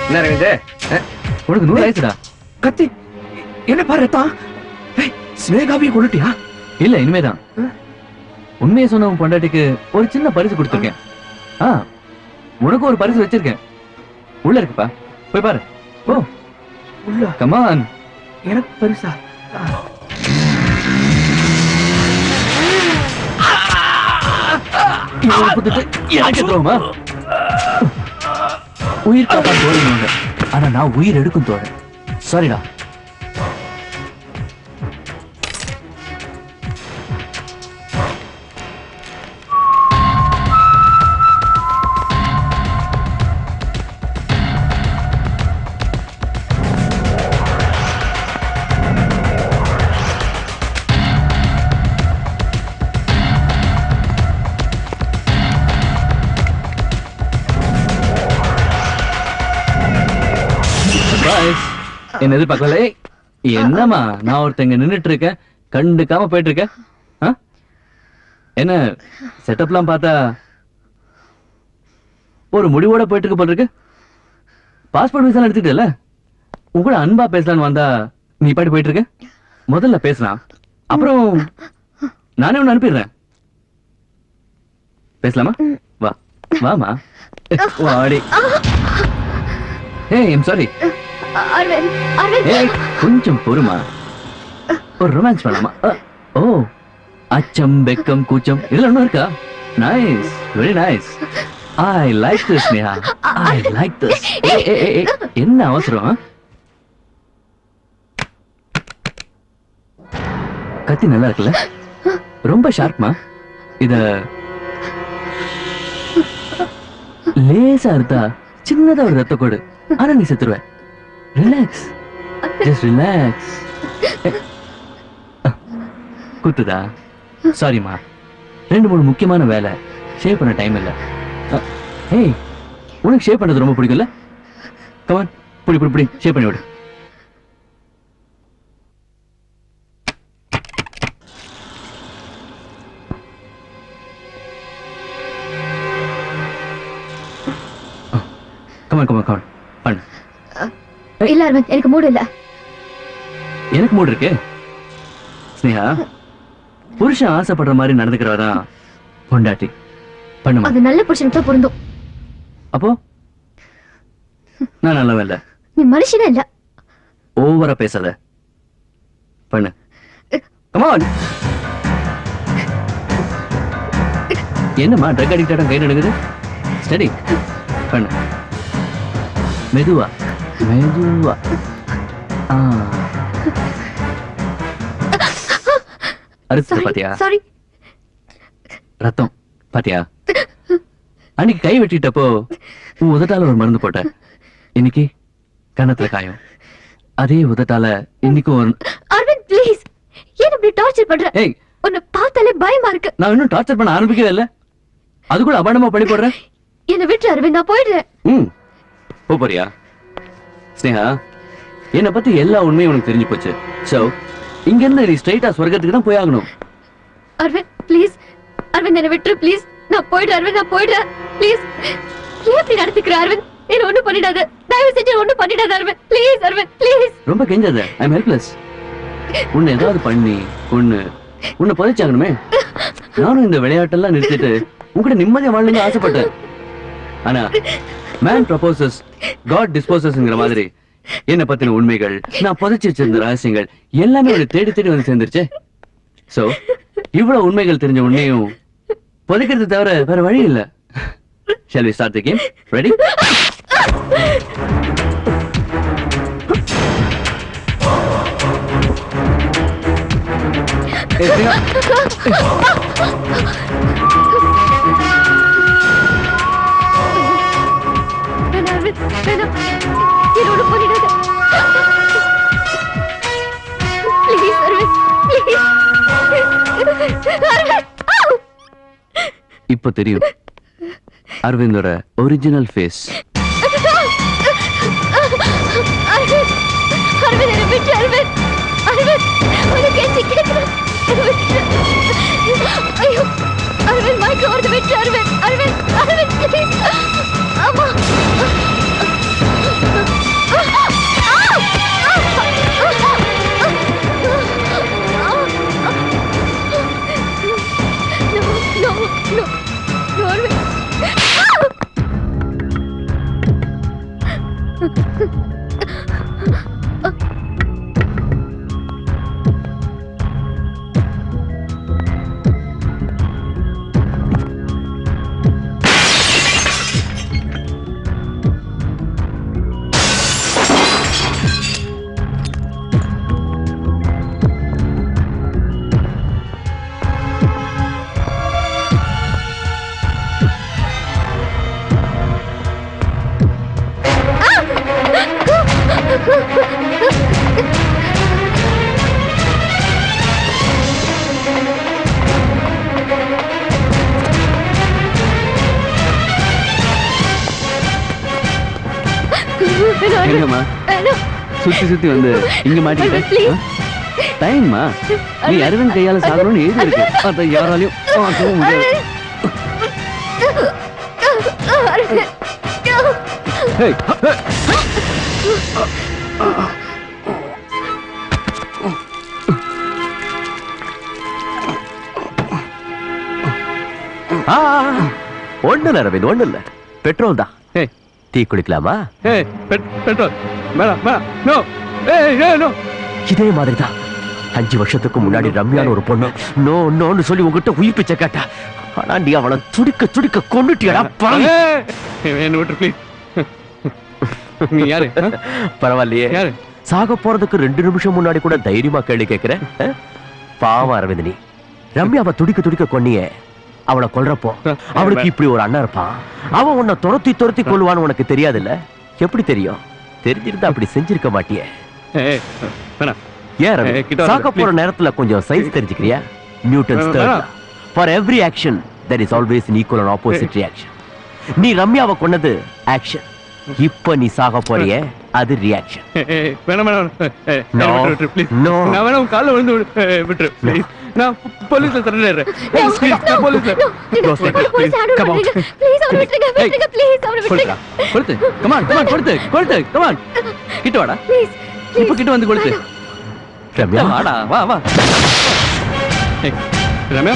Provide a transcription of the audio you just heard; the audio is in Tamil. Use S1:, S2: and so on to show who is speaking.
S1: என்ன அரவிந்த்,
S2: உனக்கு 100 வயசுடா.
S1: கத்தி என்ன பாரு ரத்தம். ஸ்னேகாவையும் கொண்டுட்டியா?
S2: இல்ல, இனிமேதான். உண்மையை சொன்ன உன் பொண்டாட்டிக்கு ஒரு சின்ன பரிசு கொடுத்துருக்கேன். உனக்கு ஒரு பரிசு வச்சிருக்கேன். உள்ள இருக்குப்பா, போய் பாரு. ஓ
S1: உள்ள?
S2: கமான்.
S1: எனக்கு பரிசா?
S2: உயிர் காப்பா தோழங்க, ஆனா நான் உயிர் எடுக்கும் தோழ. சாரிடா. என்ன எதிர்பார்க்கல? என்னமா நான் ஒருத்தங்க நின்னுட்டு இருக்கேன், கண்டுக்காம போயிட்டு இருக்கேன். என்ன செட்டப்லாம் பார்த்தா ஒரு முடிவோட போயிட்டு இருக்க போல இருக்கு. பாஸ்போர்ட் விசா எடுத்துக்கிட்டல, உன் கூட அன்பா பேசலான்னு வந்தா நீ பாட்டு போயிட்டு இருக்க. முதல்ல பேசலாம், அப்புறம் நானே ஒன்னு அனுப்பிடுறேன். பேசலாமா? வா வாமா, வாடி. ஏய், ஐம் சாரி. கொஞ்சம் பொறுமா, ஒரு ரொமான்ஸ் பண்ணலாமா? ஓ, அச்சம், வெக்கம், கூச்சம் இதெல்லாம் ஒன்றும் இருக்கா? Nice, very nice. I like this Neha, I like this. என்ன அவசரம்? கத்தி நல்லா இருக்குல்ல? ரொம்ப ஷார்ப்மா. இத லேசா இருந்தா சின்னதா ஒரு ரத்த கோடு, ஆனா நீ செத்துருவ. Relax, just relax. குத்துதா? சாரிமா, 2-3 முக்கியமான வேலை, ஷேவ் பண்ண டைம் இல்ல. ஏய், உனக்கு ஷேவ் பண்ணது ரொம்ப பிடிக்கும்ல? கமான், புடி புடி புடி, ஷேவ் பண்ணி விடு. கமான் கமான் கமான், பண்ணு.
S3: இல்ல அரவிந்த், எனக்கு மூடு இல்ல.
S2: எனக்கு மூடு இருக்கு. ஸ்னேகா, புருஷன் ஆசைப்படுற மாதிரி நடந்துக்கிறவதான் பொண்டாட்டி. பண்ணுமா?
S3: அது நல்ல புருஷனுக்கு தான் பொருந்தும்.
S2: அப்போ நான் நல்லவன் இல்ல.
S3: நீ மனுஷனே இல்ல.
S2: ஓவரா பேசாத, பண்ணு. கமான். என்னம்மா ட்ரக் அடிக்ட் கை நடுங்குது? ஸ்டடி பண்ணு. மெதுவா மெதுவா. அறுத்து பாத்தியா?
S3: சாரி.
S2: ரத்தம் பாத்தியா? அன்னைக்கு கை வெட்டிட்டப்போ உன் உதட்டால ஒரு மருந்து போட்ட, இன்னைக்கு கண்ணத்துல காயம். அதே உதட்டால இன்னைக்கும் ஒரு...
S3: அரவிந்த் ப்ளீஸ், ஏன் இப்படி டார்ச்சர் பண்ற?
S2: ஏய்,
S3: உன்னை பார்த்தாலே பயமா இருக்கு.
S2: நான் இன்னும் டார்ச்சர் பண்ண ஆரம்பிக்கவே இல்ல, அது கூட அபாண்டமா பண்ணி போடுறேன்.
S3: என்ன விட்டு அரவிந்த், நான் போயிடுறேன்.
S2: போறியா? ஸ்னேகா, என்னை பத்தி எல்லா உண்மையும் உனக்கு தெரிஞ்சு போச்சு. சோ இங்க இருந்து நீ ஸ்ட்ரைட்டா சொர்க்கத்துக்கு தான் போய் ஆகணும்.
S3: அரவிந்த் ப்ளீஸ், அரவிந்த் என்ன விட்டு ப்ளீஸ். நான் போயிடுறேன் அரவிந்த், நான் போயிடுறேன் ப்ளீஸ். ஏன் இப்படி நடந்துக்கிற அரவிந்த்? என்ன ஒண்ணும் பண்ணிடாத, தயவு செஞ்சு ஒண்ணும் பண்ணிடாத அரவிந்த் ப்ளீஸ். அரவிந்த் ப்ளீஸ்.
S2: ரொம்ப கெஞ்சாத, ஐ அம் ஹெல்ப்லெஸ். உன்னை ஏதாவது பண்ணி உன்னை புதைச்சாகணுமே. நானும் இந்த விளையாட்டெல்லாம் நிறுத்திட்டு உங்ககிட்ட நிம்மதியா வாழணும்னு ஆசைப்பட்டேன். ஆனா மேன் ப்ரொபோசஸ், காட் டிஸ்போசஸ்ங்கிற மாதிரி என்ன பத்தின உண்மைகள், நான் புதைச்சு வச்சிருந்த ரகசியங்கள் எல்லாமே ஒரு தேடி தேடி வந்து சேர்ந்துருச்சு. சோ இவ்வளவு உண்மைகள் தெரிஞ்ச உன்னையும் புதைக்கிறது தவிர வேற வழி இல்ல. Shall we start the game? Ready? இப்போ தெரியும் அரவிந்தோட ஒரிஜினல் ஃபேஸ். சுத்தி சுத்தி வந்து இங்க மாட்டிக்கிட்ட
S3: ப்ளீஸ்
S2: டைம்மா நீ அரவிந்த் கையால சாகணும்னு எழுதி இருக்கு அதை யாராலையும் பார்க்கவும் முடியாது
S3: அரவிந்த்
S2: Hey, hey.
S4: ஒண்ணு இல்ல ரவீன், ஒண்ணு இல்ல, பெட்ரோல் தான்.
S2: Hey,
S4: டீ குடிக்கலாமா?
S2: hey, petrol. Madam, no. No.
S4: இதே மாதிரி தான் 5 வருஷத்துக்கு முன்னாடி ரம்யான்னு ஒரு பொண்ணு நோ நோன்னு சொல்லி உங்ககிட்ட உயிர் பிச்சை கேட்டா. ஆனா நீ அவளை துடிக்க துடிக்க கொன்னுட்டியடா பாவி.
S2: என்ன விட்டு ப்ளீஸ். நீ யாரு?
S4: பரவாயில்லையே,
S2: யாரு?
S4: சாக போறதுக்கு 2 நிமிஷம் முன்னாடி கூட தைரியமா கேள்வி கேட்கிற. பாவம் அரவிந்த், நீ ரம்யாவை துடிக்க துடிக்க கொன்னியே. அவளை கொல்றப்போ அவளுக்கு இப்படி ஒரு அண்ணன் இருப்பான். அவன் உன்னை துரத்தி துரத்தி கொள்வான்னு உனக்கு தெரியாது இல்ல? எப்படி தெரியும்? தெரிஞ்சிருந்தா அப்படி செஞ்சிருக்க மாட்டியே. ஏன் ரவி, சாக போற நேரத்துல கொஞ்சம் சயின்ஸ் தெரிஞ்சுக்கிறியா? Newton's third. For every action there is always an equal and opposite reaction. நீ ரம்யாவை கொன்னது ஆக்ஷன், இப்ப நீ சாக போறியே அது ரியாக்ஷன்.
S2: வேணாம் ப்ளீஸ். நான் வேணா உன் கால்ல விழுந்து விட்டுரு ப்ளீஸ். நான் போலீஸ்ல சரண்டர் நான் போலீஸ்ல கம் ஆன்
S3: ப்ளீஸ் அவரை விட்டுருங்க ப்ளீஸ் அவரை விட்டுருங்க.
S2: கொடுத்து கம் ஆன் கொடுத்து கம் ஆன் கிட்ட வாடா
S3: ப்ளீஸ்
S2: இப்ப கிட்ட வந்து கொடுத்து.
S4: ரம்யா
S2: வாடா வா ரம்யா